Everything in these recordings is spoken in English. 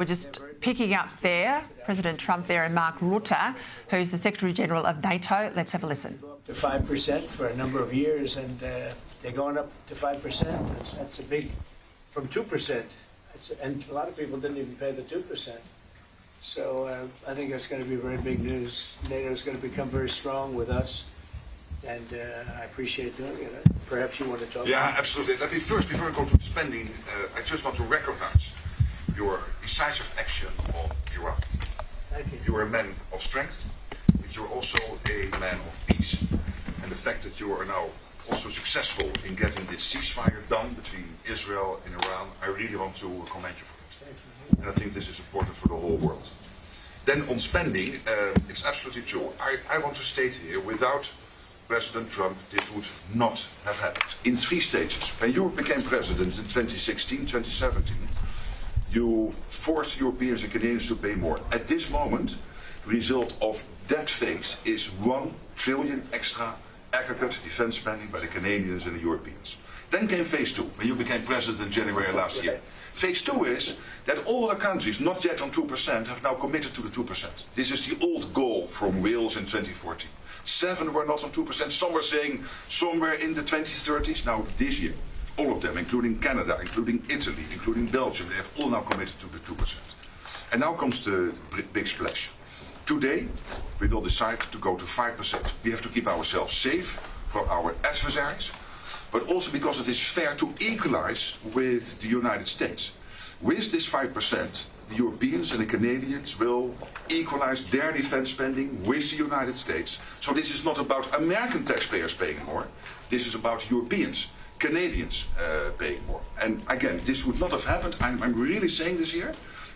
We're just picking up there, President Trump there and Mark Rutte, who's the Secretary General of NATO. Let's have a listen. Up to 5% for a number of years, and they're going up to 5%. That's a big, from 2%. And a lot of people didn't even pay the 2%. So I think that's going to be very big news. NATO is going to become very strong with us, and I appreciate doing it. Perhaps you want to talk about it? Yeah, absolutely. Let me first, before I go to spending, I just want to recognize your decisive action on Iran. Thank you. You are a man of strength, but you're also a man of peace. And the fact that you are now also successful in getting this ceasefire done between Israel and Iran, I really want to commend you for it. Thank you. And I think this is important for the whole world. Then on spending, it's absolutely true. I want to state here, without President Trump, this would not have happened. In 3 stages. When you became president in 2016, 2017, you forced Europeans and Canadians to pay more. At this moment, the result of that phase is 1 trillion extra aggregate defense spending by the Canadians and the Europeans. Then came phase 2, when you became president in January last year. Phase 2 is that all the countries not yet on 2% have now committed to the 2%. This is the old goal from Wales in 2014. 7 were not on 2%, some were saying somewhere in the 2030s. Now this year, all of them, including Canada, including Italy, including Belgium, they have all now committed to the 2%. And now comes the big splash. Today, we will decide to go to 5%. We have to keep ourselves safe from our adversaries, but also because it is fair to equalize with the United States. With this 5%, the Europeans and the Canadians will equalize their defense spending with the United States. So this is not about American taxpayers paying more. This is about Europeans, Canadians paying more. And again, this would not have happened. I'm really saying this here.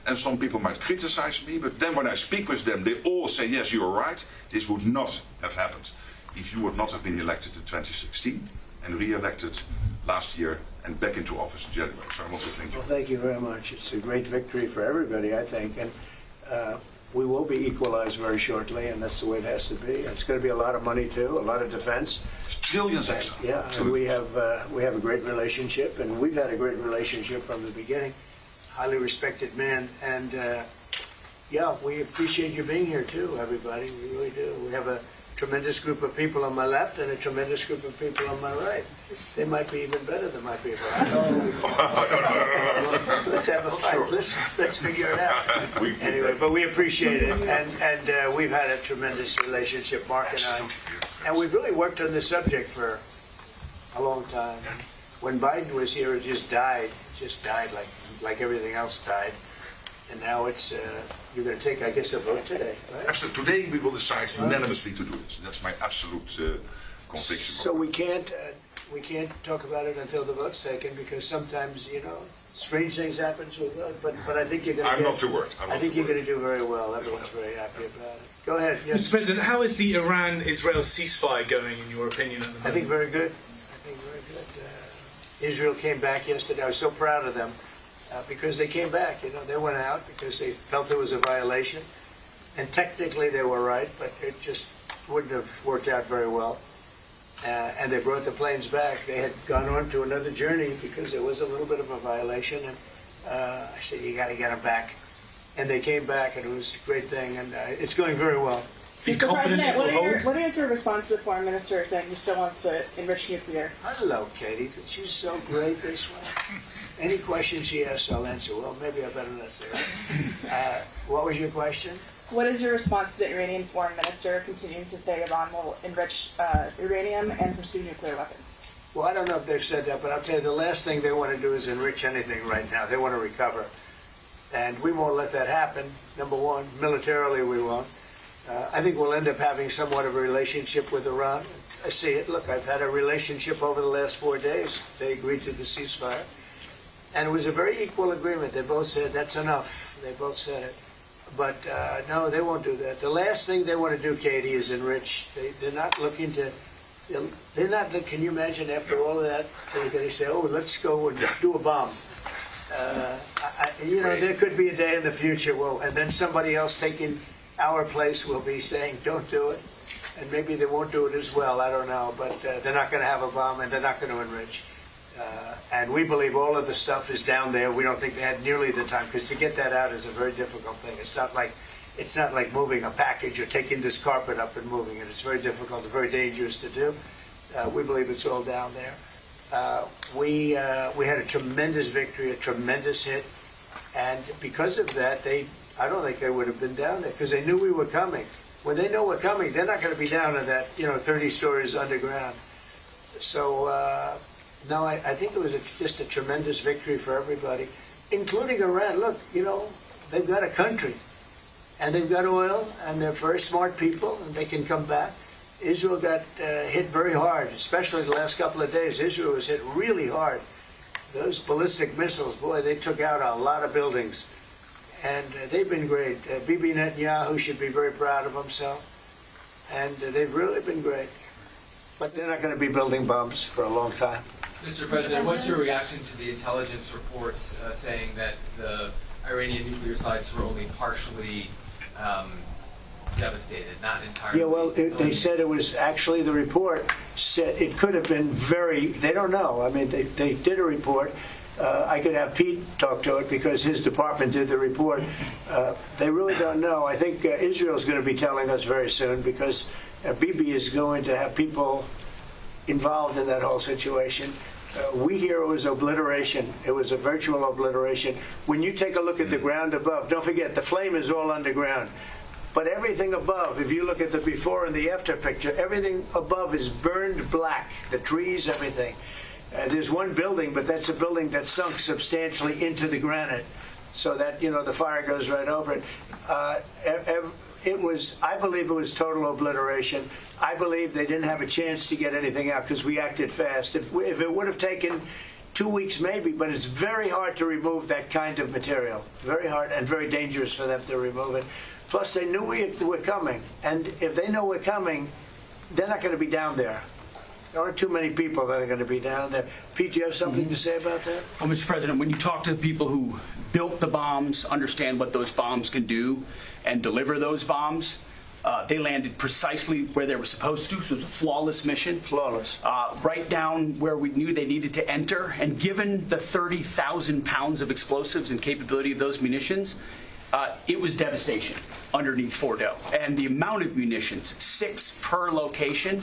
And some people might criticize me, but then when I speak with them, they all say, yes, you're right. This would not have happened if you would not have been elected in 2016 and re-elected last year and back into office in January. So I want to thank you. Well, thank you very much. It's a great victory for everybody, I think. And we will be equalized very shortly, and that's the way it has to be. It's going to be a lot of money, too, a lot of defense. It's trillions extra. Yeah, and we have a great relationship, and we've had a great relationship from the beginning. Highly respected man, and yeah, we appreciate you being here too, everybody. We really do. We have a tremendous group of people on my left and a tremendous group of people on my right. They might be even better than my people. I know. Let's have a fight. Let's figure it out. Anyway, but we appreciate it, and we've had a tremendous relationship, Mark and I, and we've really worked on this subject for a long time. When Biden was here, it just died. Like everything else died, and now it's you're going to take, I guess, a vote today, right? Absolutely. Today we will decide unanimously to do this. That's my absolute conviction. So we can't talk about it until the vote's taken, because sometimes strange things happen to a vote. But I think you're going to. I'm not too worried. I think you're going to do very well. Everyone's very happy about it. Go ahead. Yes. Mr. President, how is the Iran-Israel ceasefire going, in your opinion, at the moment? I think very good. Israel came back yesterday. I was so proud of them. Because they came back, they went out because they felt there was a violation, and technically they were right, but it just wouldn't have worked out very well. And they brought the planes back. They had gone on to another journey because there was a little bit of a violation, and I said, you got to get them back. And they came back, and it was a great thing, and it's going very well. Mr. President, what is your response to the foreign minister saying he still wants to enrich nuclear? Hello, Katie. She's so great this way. Any question she asks, I'll answer. Well, maybe I better not say that. What was your question? What is your response to the Iranian foreign minister continuing to say Iran will enrich uranium and pursue nuclear weapons? Well, I don't know if they've said that, but I'll tell you, the last thing they want to do is enrich anything right now. They want to recover. And we won't let that happen, number one. Militarily, we won't. I think we'll end up having somewhat of a relationship with Iran. I see it. Look, I've had a relationship over the last 4 days. They agreed to the ceasefire. And it was a very equal agreement. They both said, that's enough. They both said it. But no, they won't do that. The last thing they want to do, Katie, is enrich. They're not looking to, can you imagine after all of that, they're going to say, oh, let's go and do a bomb. There could be a day in the future, and then somebody else taking our place will be saying, don't do it. And maybe they won't do it as well, I don't know. But they're not going to have a bomb, and they're not going to enrich. And we believe all of the stuff is down there. We don't think they had nearly the time, because to get that out is a very difficult thing. It's not like moving a package or taking this carpet up and moving it. It's very difficult. It's very dangerous to do. We believe it's all down there. We had a tremendous victory, a tremendous hit, and because of that, I don't think they would have been down there, because they knew we were coming. When they know we're coming, they're not going to be down in that 30 stories underground. So. No, I think it was just a tremendous victory for everybody, including Iran. Look, they've got a country, and they've got oil, and they're very smart people, and they can come back. Israel got hit very hard, especially the last couple of days. Israel was hit really hard. Those ballistic missiles, boy, they took out a lot of buildings, and they've been great. Bibi Netanyahu should be very proud of himself, and they've really been great. But they're not going to be building bombs for a long time. Mr. President, what's your reaction to the intelligence reports saying that the Iranian nuclear sites were only partially devastated, not entirely? Yeah, well, they said it was actually, the report said it could have been they don't know. I mean, they did a report. I could have Pete talk to it because his department did the report. They really don't know. I think Israel's going to be telling us very soon, because Bibi is going to have people involved in that whole situation. We hear it was obliteration. It was a virtual obliteration. When you take a look at the ground above, don't forget, the flame is all underground. But everything above, if you look at the before and the after picture, everything above is burned black. The trees, everything. There's one building, but that's a building that sunk substantially into the granite, so that, the fire goes right over it. I believe it was total obliteration. I believe they didn't have a chance to get anything out because we acted fast. If it would have taken 2 weeks, maybe, but it's very hard to remove that kind of material. Very hard and very dangerous for them to remove it. Plus, they knew we were coming. And if they know we're coming, they're not going to be down there. There aren't too many people that are going to be down there. Pete, do you have something to say about that? Well, Mr. President, when you talk to the people who built the bombs, understand what those bombs can do, and deliver those bombs, they landed precisely where they were supposed to. So it was a flawless mission. Flawless. Right down where we knew they needed to enter. And given the 30,000 pounds of explosives and capability of those munitions, it was devastation underneath Fordo. And the amount of munitions, 6 per location,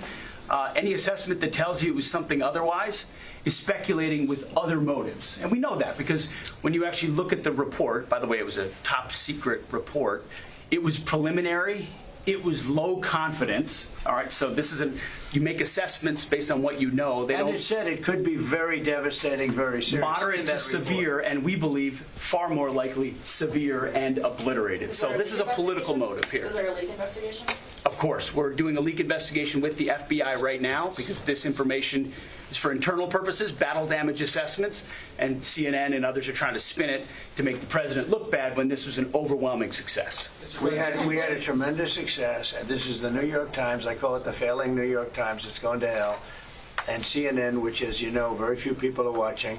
any assessment that tells you it was something otherwise is speculating with other motives. And we know that because when you actually look at the report, by the way, it was a top secret report, it was preliminary, it was low confidence. All right, so this isn't, you make assessments based on what you know. And it said it could be very devastating, very serious. Moderate to severe, and we believe far more likely severe and obliterated. So this is a political motive here. Was there a leak investigation? Of course, we're doing a leak investigation with the FBI right now because this information is for internal purposes, battle damage assessments, and CNN and others are trying to spin it to make the president look bad when this was an overwhelming success. We had a tremendous success, and this is the New York Times. I call it the failing New York Times. It's going to hell. And CNN, which, as you know, very few people are watching.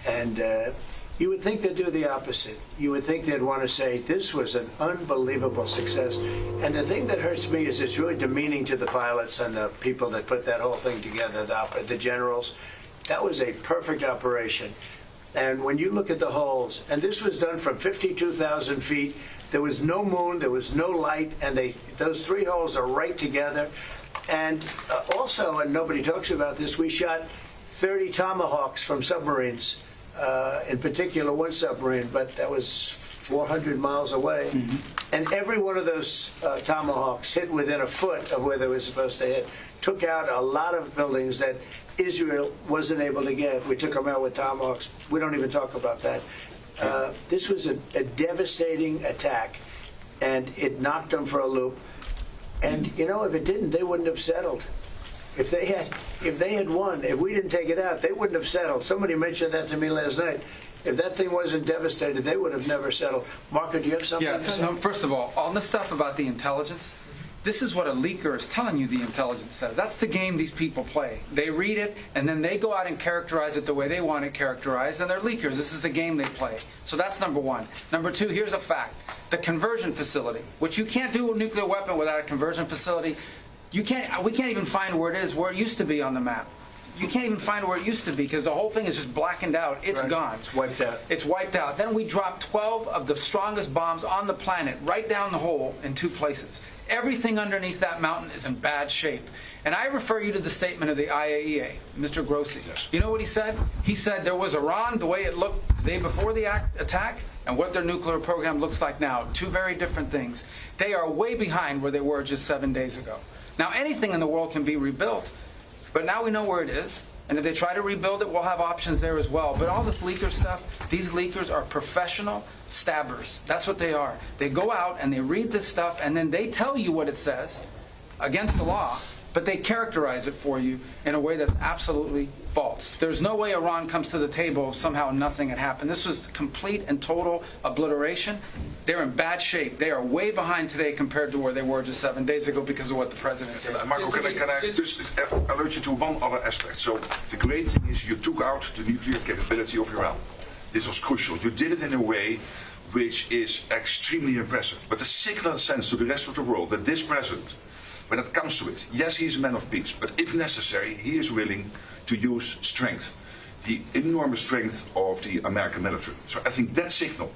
And you would think they'd do the opposite. You would think they'd want to say, this was an unbelievable success. And the thing that hurts me is it's really demeaning to the pilots and the people that put that whole thing together, the generals. That was a perfect operation. And when you look at the holes, and this was done from 52,000 feet, there was no moon, there was no light, and those 3 holes are right together. And also, and nobody talks about this, we shot 30 Tomahawks from submarines. In particular, one submarine, but that was 400 miles away. Mm-hmm. And every one of those Tomahawks hit within a foot of where they were supposed to hit. Took out a lot of buildings that Israel wasn't able to get. We took them out with Tomahawks. We don't even talk about that. This was a devastating attack, and it knocked them for a loop. And, if it didn't, they wouldn't have settled. If they had won, if we didn't take it out, they wouldn't have settled. Somebody mentioned that to me last night. If that thing wasn't devastated, they would have never settled. Marco, do you have something to say? No, first of all the stuff about the intelligence, this is what a leaker is telling you the intelligence says. That's the game these people play. They read it, and then they go out and characterize it the way they want it characterized, and they're leakers. This is the game they play. So that's number one. Number two, here's a fact. The conversion facility, which you can't do a nuclear weapon without a conversion facility. We can't even find where it is, where it used to be on the map. you can't even find where it used to be because the whole thing is just blackened out. It's Right. gone. It's wiped out. It's wiped out. Then we dropped 12 of the strongest bombs on the planet right down the hole in 2 places. Everything underneath that mountain is in bad shape. And I refer you to the statement of the IAEA, Mr. Grossi. Yes. You know what he said? He said there was Iran, the way it looked the day before the attack, and what their nuclear program looks like now. 2 very different things. They are way behind where they were just 7 days ago. Now, anything in the world can be rebuilt, but now we know where it is. And if they try to rebuild it, we'll have options there as well. But all this leaker stuff, these leakers are professional stabbers. That's what they are. They go out and they read this stuff, and then they tell you what it says against the law, but they characterize it for you in a way that's absolutely false. There's no way Iran comes to the table if somehow nothing had happened. This was complete and total obliteration. They're in bad shape. They are way behind today compared to where they were just 7 days ago because of what the president did. Marco, can I just alert you to one other aspect? So the great thing is you took out the nuclear capability of Iran. This was crucial. You did it in a way which is extremely impressive. But the signal sends to the rest of the world that this president, when it comes to it, yes, he's a man of peace, but if necessary, he is willing to use strength, the enormous strength of the American military. So I think that signal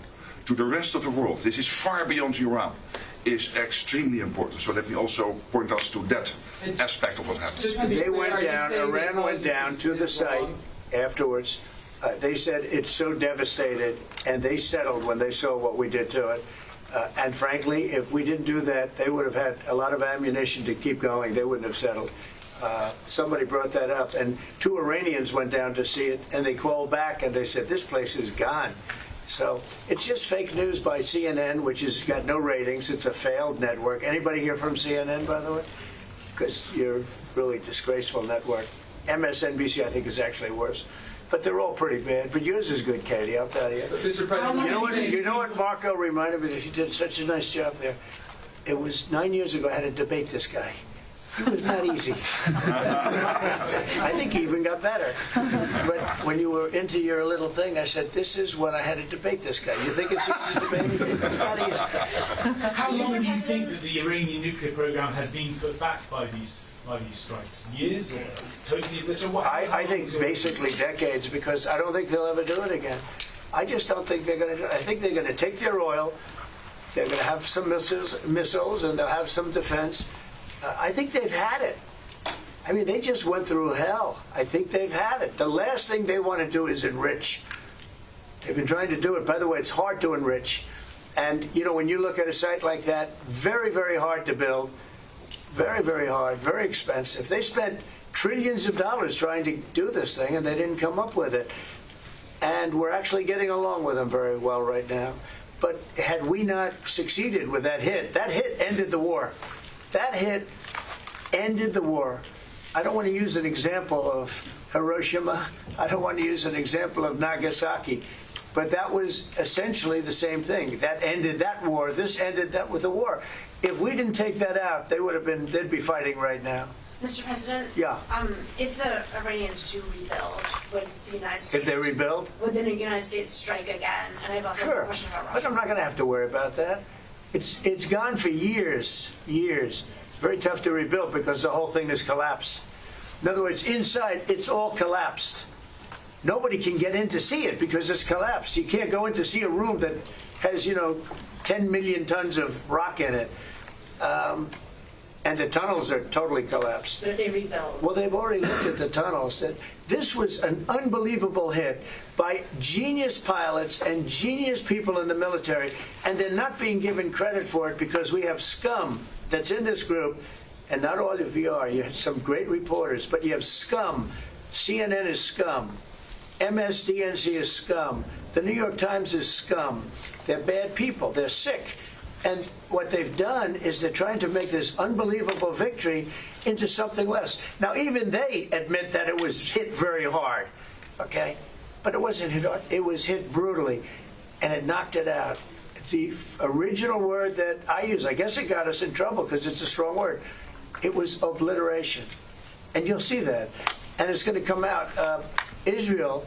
to the rest of the world, this is far beyond Iran, is extremely important. So let me also point us to that aspect of what happened. They went down, Iran went down to the site afterwards. They said it's so devastated, and they settled when they saw what we did to it. And frankly, if we didn't do that, they would have had a lot of ammunition to keep going. They wouldn't have settled. Somebody brought that up, and 2 Iranians went down to see it, and they called back, and they said, this place is gone. So it's just fake news by CNN, which has got no ratings. It's a failed network. Anybody here from CNN, by the way? Because you're a really disgraceful network. MSNBC, I think, is actually worse. But they're all pretty bad. But yours is good, Katie, I'll tell you. Mr. President, You know what Marco reminded me that he did such a nice job there? It was 9 years ago I had to debate this guy. It was not easy. I think he even got better. But when you were into your little thing, I said, this is when I had to debate this guy. You think it's easy to debate? It's not easy. How long do you think that the Iranian nuclear program has been put back by these strikes? Years or totally obliterated? I think basically decades, because I don't think they'll ever do it again. I just don't think they're going to do it. I think they're going to take their oil, they're going to have some missiles, and they'll have some defense. I think they've had it. I mean, they just went through hell. I think they've had it. The last thing they want to do is enrich. They've been trying to do it. By the way, it's hard to enrich. And, you know, when you look at a site like that, very, very hard to build. Very, very hard, very expensive. They spent trillions of dollars trying to do this thing, and they didn't come up with it. And we're actually getting along with them very well right now. But had we not succeeded with that hit ended the war. That hit ended the war. I don't want to use an example of Hiroshima. I don't want to use an example of Nagasaki. But that was essentially the same thing. That ended that war. This ended that with the war. If we didn't take that out, they'd be fighting right now. Mr. President? Yeah. If the Iranians do rebuild, would the United States... If they rebuild? Would the United States strike again? And I've also Sure. a question about Russia. But I'm not going to have to worry about that. It's gone for years. Very tough to rebuild because the whole thing has collapsed. In other words, inside, it's all collapsed. Nobody can get in to see it because it's collapsed. You can't go in to see a room that has, 10 million tons of rock in it. And the tunnels are totally collapsed. But if they rebuild? Well, they've already looked at the tunnels. This was an unbelievable hit by genius pilots and genius people in the military, and they're not being given credit for it because we have scum that's in this group, and not all of you are. You have some great reporters, but you have scum. CNN is scum. MSDNC is scum. The New York Times is scum. They're bad people. They're sick. And what they've done is they're trying to make this unbelievable victory into something less. Now, even they admit that it was hit very hard, okay? But it wasn't hit hard. It was hit brutally, and it knocked it out. The original word that I use, I guess it got us in trouble because it's a strong word. It was obliteration. And you'll see that. And it's going to come out. Israel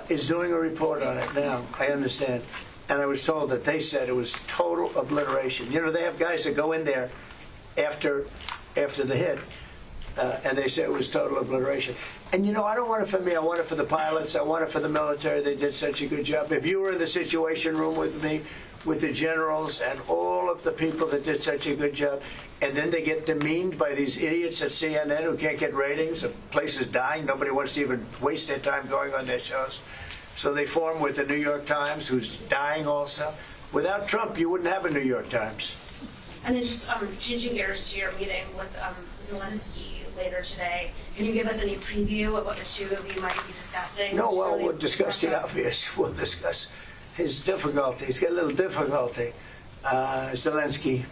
is doing a report on it now, I understand. And I was told that they said it was total obliteration. They have guys that go in there after the hit, and they said it was total obliteration. And, you know, I don't want it for me. I want it for the pilots. I want it for the military. They did such a good job. If you were in the Situation Room with me, with the generals and all of the people that did such a good job, and then they get demeaned by these idiots at CNN who can't get ratings, the place is dying, nobody wants to even waste their time going on their shows. So they form with the New York Times, who's dying also. Without Trump, you wouldn't have a New York Times. And then just changing gears to your meeting with Zelensky later today, can you give us any preview of what the two of you might be discussing? No, well, we'll discuss the obvious. We'll discuss his difficulty. He's got a little difficulty. Zelensky,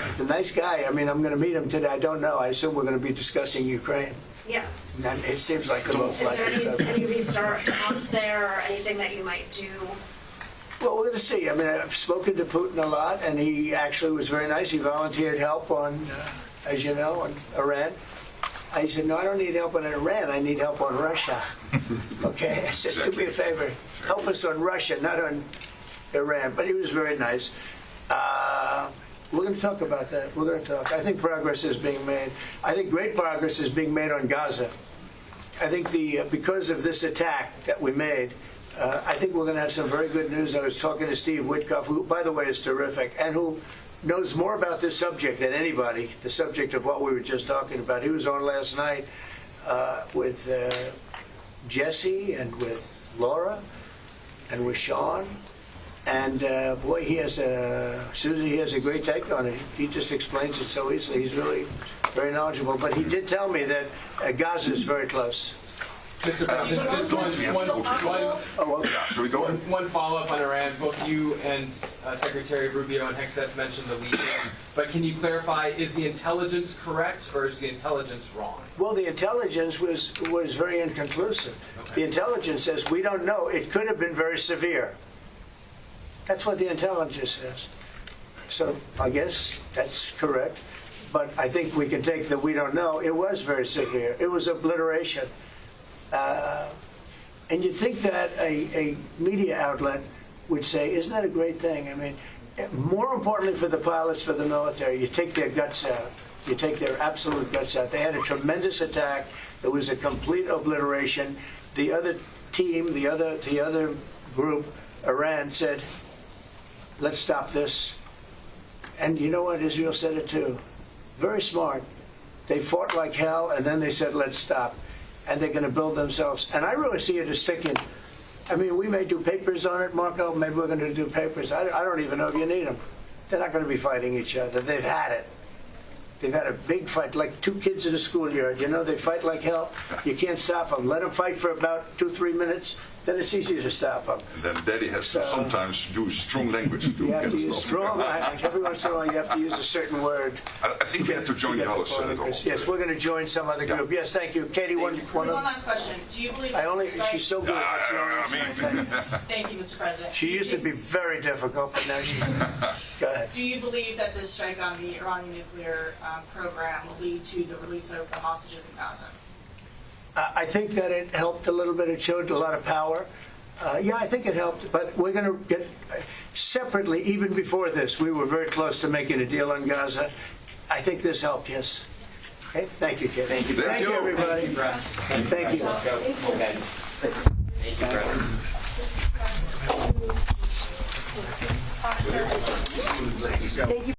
he's a nice guy. I mean, I'm going to meet him today. I don't know. I assume we're going to be discussing Ukraine. Yes. And it seems like the most likely. Is there any restart talks there or anything that you might do? Well, we're going to see. I mean, I've spoken to Putin a lot, and he actually was very nice. He volunteered help on, as you know, on Iran. I said, no, I don't need help on Iran. I need help on Russia. Okay? I said, do me a favor. Help us on Russia, not on Iran. But he was very nice. We're going to talk about that. We're going to talk. I think progress is being made. I think great progress is being made on Gaza. I think because of this attack that we made, I think we're going to have some very good news. I was talking to Steve Witkoff, who, by the way, is terrific, and who knows more about this subject than anybody, the subject of what we were just talking about. He was on last night with Jesse and with Laura and with Sean. And boy, Susie, he has a great take on it. He just explains it so easily. He's really very knowledgeable. But he did tell me that Gaza is very close. Mr. President, just one follow-up on Iran. Both you and Secretary Rubio and Hegseth mentioned the leaders. But can you clarify, is the intelligence correct or is the intelligence wrong? Well, the intelligence was very inconclusive. Okay. The intelligence says, we don't know. It could have been very severe. That's what the intelligence says. So I guess that's correct. But I think we can take that we don't know. It was very severe. It was obliteration. And you'd think that a media outlet would say, isn't that a great thing? I mean, more importantly for the pilots, for the military, you take their guts out. You take their absolute guts out. They had a tremendous attack. It was a complete obliteration. The other team, the other group, Iran, said, let's stop this. And you know what? Israel said it too. Very smart. They fought like hell, and then they said, let's stop. And they're going to build themselves. And I really see it as sticking. I mean, we may do papers on it, Marco. Maybe we're going to do papers. I don't even know if you need them. They're not going to be fighting each other. They've had it. They've had a big fight, like two kids in a schoolyard. You know, they fight like hell. You can't stop them. Let them fight for about 2-3 minutes. Then it's easy to stop them. And then Daddy has to sometimes use strong language to you have get to use strong. Every once in a while, you have to use a certain word. I think we have to join the others. Yes, we're going to join some other group. Yes, thank you, Katie. One last question. Do you believe? She's so good. Thank you, Mr. President. She used to be very difficult, but now she. Go ahead. Do you believe that this strike on the Iranian nuclear program will lead to the release of the hostages in Gaza? I think that it helped a little bit. It showed a lot of power. Yeah, I think it helped. But we're going to get separately, even before this, we were very close to making a deal on Gaza. I think this helped, yes. Okay? Thank you, Kid. Thank you, everybody. Thank you, guys. Thank you.